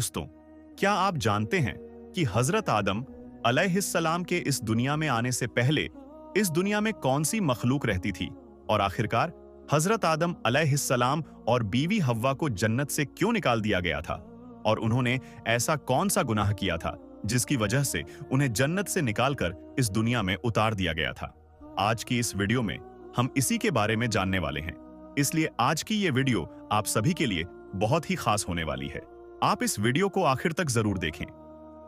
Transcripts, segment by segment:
दोस्तों, क्या आप जानते हैं कि हजरत आदम अलैहिस्सलाम के इस दुनिया में आने से पहले इस दुनिया में कौन सी मखलूक रहती थी और आखिरकार हजरत आदम अलैहिस्सलाम और बीवी हव्वा को जन्नत से क्यों निकाल दिया गया था और उन्होंने ऐसा कौन सा गुनाह किया था जिसकी वजह से उन्हें जन्नत से निकालकर इस दुनिया में उतार दिया गया था। आज की इस वीडियो में हम इसी के बारे में जानने वाले हैं, इसलिए आज की ये वीडियो आप सभी के लिए बहुत ही खास होने वाली है। आप इस वीडियो को आखिर तक जरूर देखें।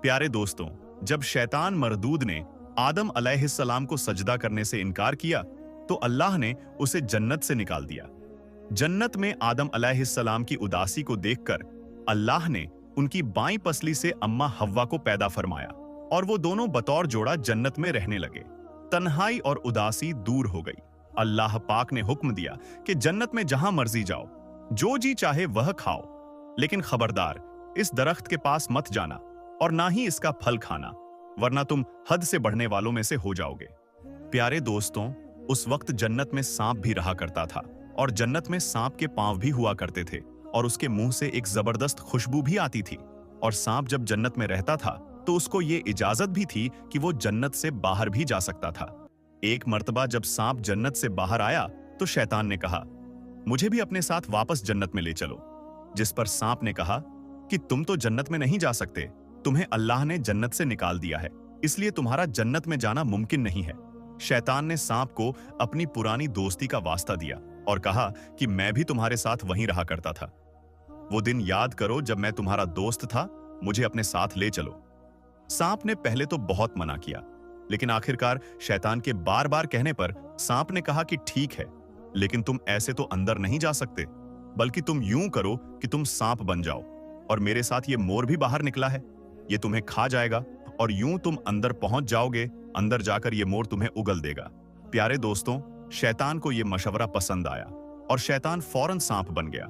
प्यारे दोस्तों, जब शैतान मरदूद ने आदम अलैहिस्सलाम को सजदा करने से इनकार किया तो अल्लाह ने उसे जन्नत से निकाल दिया। जन्नत में आदम अलैहिस्सलाम की उदासी को देखकर अल्लाह ने उनकी बाईं पसली से अम्मा हव्वा को पैदा फरमाया और वो दोनों बतौर जोड़ा जन्नत में रहने लगे। तन्हाई और उदासी दूर हो गई। अल्लाह पाक ने हुक्म दिया कि जन्नत में जहां मर्जी जाओ, जो जी चाहे वह खाओ, लेकिन खबरदार इस दरख्त के पास मत जाना और ना ही इसका फल खाना, वरना तुम हद से बढ़ने वालों में से हो जाओगे। प्यारे दोस्तों, उस वक्त जन्नत में सांप भी रहा करता था और जन्नत में सांप के पांव भी हुआ करते थे और उसके मुंह से एक जबरदस्त खुशबू भी आती थी। और सांप जब जन्नत में रहता था तो उसको ये इजाजत भी थी कि वो जन्नत से बाहर भी जा सकता था। एक मर्तबा जब सांप जन्नत से बाहर आया तो शैतान ने कहा, मुझे भी अपने साथ वापस जन्नत में ले चलो। जिस पर सांप ने कहा कि तुम तो जन्नत में नहीं जा सकते, तुम्हें अल्लाह ने जन्नत से निकाल दिया है, इसलिए तुम्हारा जन्नत में जाना मुमकिन नहीं है। शैतान ने सांप को अपनी पुरानी दोस्ती का वास्ता दिया और कहा कि मैं भी तुम्हारे साथ वहीं रहा करता था। वो दिन याद करो जब मैं तुम्हारा दोस्त था, मुझे अपने साथ ले चलो। सांप ने पहले तो बहुत मना किया, लेकिन आखिरकार शैतान के बार बार कहने पर सांप ने कहा कि ठीक है, लेकिन तुम ऐसे तो अंदर नहीं जा सकते, बल्कि तुम यूं करो कि तुम सांप बन जाओ और मेरे साथ ये मोर भी बाहर निकला है, ये तुम्हें खा जाएगा और यूं तुम अंदर पहुंच जाओगे, अंदर जाकर ये मोर तुम्हें उगल देगा। प्यारे दोस्तों, शैतान को ये मशवरा पसंद आया और शैतान फौरन सांप बन गया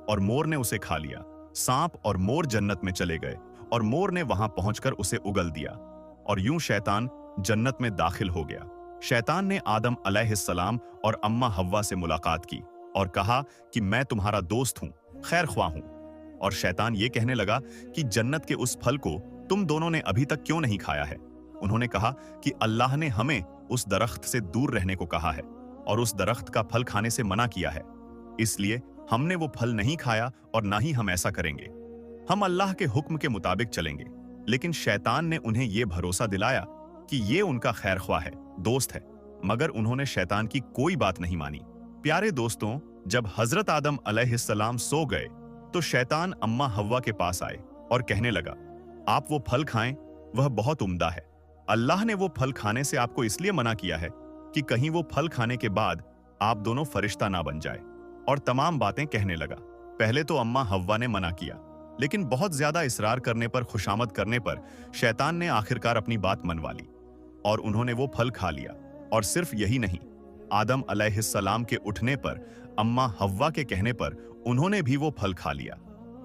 और मोर ने उसे खा लिया। सांप और मोर जन्नत में चले गए और मोर ने वहां पहुंचकर उसे उगल दिया और यूं शैतान जन्नत में दाखिल हो गया। शैतान ने आदम अलैहिस्सलाम और अम्मा हव्वा से मुलाकात की और कहा कि मैं तुम्हारा दोस्त हूं, खैर ख्वाह हूं। और शैतान ये कहने लगा कि जन्नत के उस फल को तुम दोनों ने अभी तक क्यों नहीं खाया है। उन्होंने कहा कि अल्लाह ने हमें उस दरख्त से दूर रहने को कहा है और उस दरख्त का फल खाने से मना किया है, इसलिए हमने वो फल नहीं खाया और ना ही हम ऐसा करेंगे। हम अल्लाह के हुक्म के मुताबिक चलेंगे। लेकिन शैतान ने उन्हें यह भरोसा दिलाया कि ये उनका खैर ख्वाह है, दोस्त है, मगर उन्होंने शैतान की कोई बात नहीं मानी। प्यारे दोस्तों, जब हजरत आदम अलैहिस्सलाम सो गए तो शैतान अम्मा हव्वा के पास आए और कहने लगा, आप वो फल खाएं, वह बहुत उम्दा है। अल्लाह ने वो फल खाने से आपको इसलिए मना किया है कि कहीं वो फल खाने के बाद आप दोनों फरिश्ता ना बन जाए। और तमाम बातें कहने लगा। पहले तो अम्मा हव्वा ने मना किया, लेकिन बहुत ज्यादा इसरार करने पर, खुशामद करने पर शैतान ने आखिरकार अपनी बात मनवा ली और उन्होंने वो फल खा लिया। और सिर्फ यही नहीं, आदम अलैहिस्सलाम के उठने पर, अम्मा हव्वा के कहने पर उन्होंने भी वो फल खा लिया।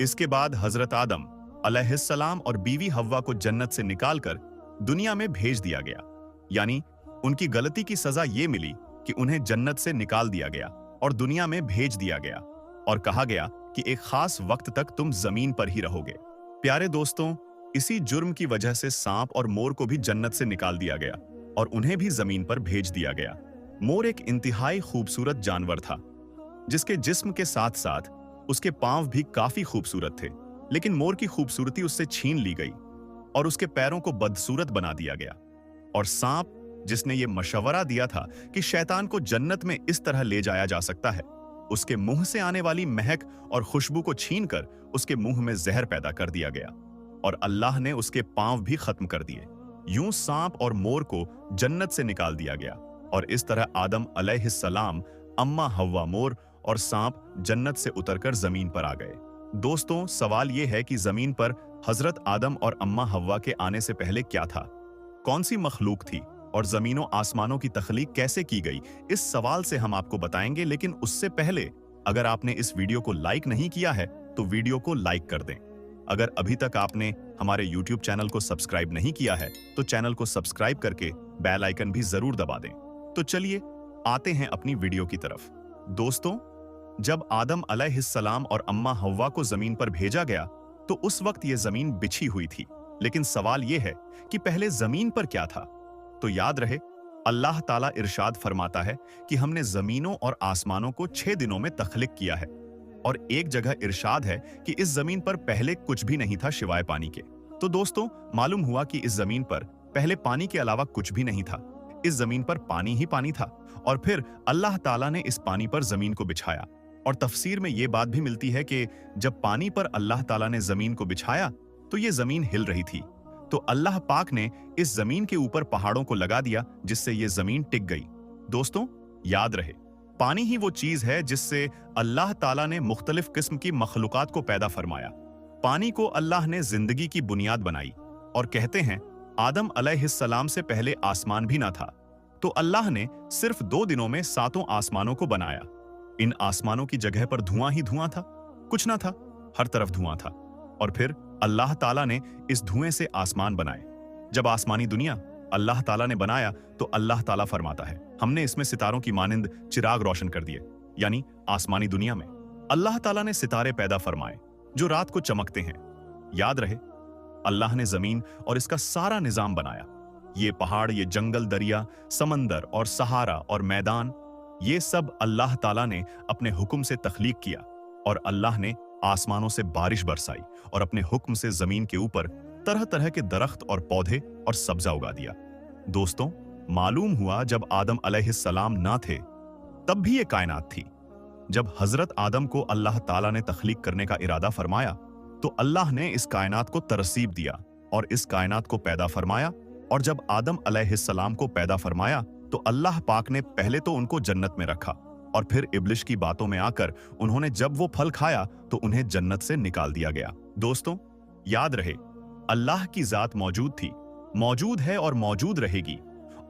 इसके बाद हजरत आदम अलैहिस्सलाम और बीवी हव्वा को जन्नत से निकालकर दुनिया में भेज दिया गया। यानी उनकी गलती की सजा ये मिली कि उन्हें जन्नत से निकाल दिया गया और दुनिया में भेज दिया गया और कहा गया कि एक खास वक्त तक तुम जमीन पर ही रहोगे। प्यारे दोस्तों, इसी जुर्म की वजह से सांप और मोर को भी जन्नत से निकाल दिया गया और उन्हें भी जमीन पर भेज दिया गया। मोर एक इंतहाई खूबसूरत जानवर था, जिसके जिस्म के साथ साथ उसके पांव भी काफी खूबसूरत थे, लेकिन मोर की खूबसूरती उससे छीन ली गई और उसके पैरों को बदसूरत बना दिया गया। और सांप, जिसने ये मशवरा दिया था कि शैतान को जन्नत में इस तरह ले जाया जा सकता है, उसके मुंह से आने वाली महक और खुशबू को छीनकर उसके मुंह में जहर पैदा कर दिया गया और अल्लाह ने उसके पांव भी खत्म कर दिए। यूं सांप और मोर को जन्नत से निकाल दिया गया और इस तरह आदम अलैहिस्सलाम, अम्मा हव्वा, मोर और सांप जन्नत से उतरकर जमीन पर आ गए। दोस्तों, सवाल यह है कि जमीन पर हजरत आदम और अम्मा हव्वा के आने से पहले क्या था, कौन सी मखलूक थी और जमीनों आसमानों की तख्लीक कैसे की गई, इस सवाल से हम आपको बताएंगे। लेकिन उससे पहले अगर आपने इस वीडियो को लाइक नहीं किया है तो वीडियो को लाइक कर दें। अगर अभी तक आपने हमारे YouTube चैनल को सब्सक्राइब नहीं किया है तो चैनल को सब्सक्राइब करके बेल आइकन भी जरूर दबा दें। तो चलिए आते हैं अपनी वीडियो की तरफ। दोस्तों, जब आदम अलैहिस्सलाम और अम्मा हव्वा को जमीन पर भेजा गया तो तो उस वक्त ये जमीन बिछी हुई थी। लेकिन सवाल ये है कि पहले जमीन पर क्या था? तो याद रहे, अल्लाह ताला इरशाद फरमाता है कि हमने जमीनों और आसमानों को 6 दिनों में तख्लीक किया है। और एक जगह इरशाद है कि इस जमीन पर पहले कुछ भी नहीं था सिवाय पानी के। तो दोस्तों, मालूम हुआ कि इस जमीन पर पहले पानी के अलावा कुछ भी नहीं था। इस जमीन पर पानी ही पानी था और फिर अल्लाह ताला ने इस पानी पर जमीन को बिछाया। और तफसीर में ये बात भी मिलती है कि जब पानी पर अल्लाह ताला ने जमीन को बिछाया तो ये जमीन हिल रही थी। तो अल्लाह पाक ने इस जमीन के ऊपर पहाड़ों को लगा दिया, जिससे ये जमीन टिक गई। दोस्तों, याद रहे, पानी ही वो चीज है जिससे अल्लाह ताला ने मुख्तलिफ किस्म की मखलूकात को पैदा फरमाया। पानी को अल्लाह ने जिंदगी की बुनियाद बनाई। और कहते हैं आदम अलैहिस्सलाम से पहले आसमान भी ना था, तो अल्लाह ने सिर्फ 2 दिनों में 7 आसमानों को बनाया। इन आसमानों की जगह पर धुआं ही धुआं था, कुछ ना था, हर तरफ धुआं था। और फिर अल्लाह ताला ने इस धुएं से आसमान बनाए। जब आसमानी दुनिया अल्लाह ताला ने बनाया तो अल्लाह ताला फरमाता है, हमने इसमें सितारों की मानिंद चिराग रोशन कर दिए। यानी आसमानी दुनिया में अल्लाह ताला ने सितारे पैदा फरमाए जो रात को चमकते हैं। याद रहे, अल्लाह ने जमीन और इसका सारा निजाम बनाया। ये पहाड़, ये जंगल, दरिया, समंदर और सहारा और मैदान, ये सब अल्लाह ताला ने अपने हुक्म से तख्लीक किया। और अल्लाह ने आसमानों से बारिश बरसाई और अपने हुक्म से जमीन के ऊपर तरह तरह के दरख्त और पौधे और सब्जा उगा दिया। दोस्तों, मालूम हुआ जब आदम अलैहिस्सलाम ना थे तब भी ये कायनात थी। जब हजरत आदम को अल्लाह ताला ने तख्लीक करने का इरादा फरमाया तो अल्लाह ने इस कायनात को तरसीब दिया और इस कायनात को पैदा फरमाया। और जब आदम अलैहिस्सलाम को पैदा फरमाया तो अल्लाह पाक ने पहले तो उनको जन्नत में रखा और फिर इब्लिश की बातों में आकर उन्होंने जब वो फल खाया तो उन्हें जन्नत से निकाल दिया गया। दोस्तों, याद रहे, अल्लाह की जात मौजूद थी, मौजूद है और मौजूद रहेगी।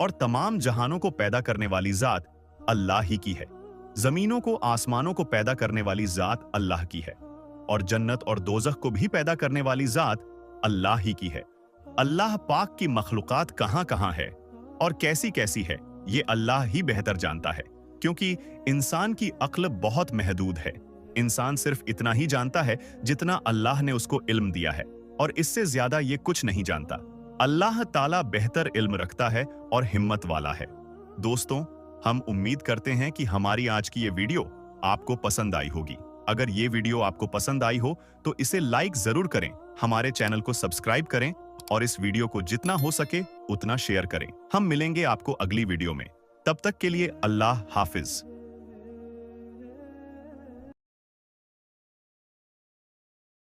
और तमाम जहानों को पैदा करने वाली जात अल्लाह ही की है। जमीनों को, आसमानों को पैदा करने वाली जात अल्लाह की है। और जन्नत और दोज़ख को भी पैदा करने वाली जात अल्लाह ही की है। अल्लाह पाक की मखलूकात कहां कहां है और कैसी कैसी है, ये अल्लाह ही बेहतर जानता है, क्योंकि इंसान की अक्ल बहुत महदूद है। इंसान सिर्फ इतना ही जानता है जितना अल्लाह ने उसको इल्म दिया है, और इससे ज्यादा ये कुछ नहीं जानता। अल्लाह ताला बेहतर इल्म रखता है और हिम्मत वाला है। दोस्तों, हम उम्मीद करते हैं कि हमारी आज की ये वीडियो आपको पसंद आई होगी। अगर ये वीडियो आपको पसंद आई हो तो इसे लाइक जरूर करें, हमारे चैनल को सब्सक्राइब करें और इस वीडियो को जितना हो सके उतना शेयर करें। हम मिलेंगे आपको अगली वीडियो में। तब तक के लिए अल्लाह हाफिज।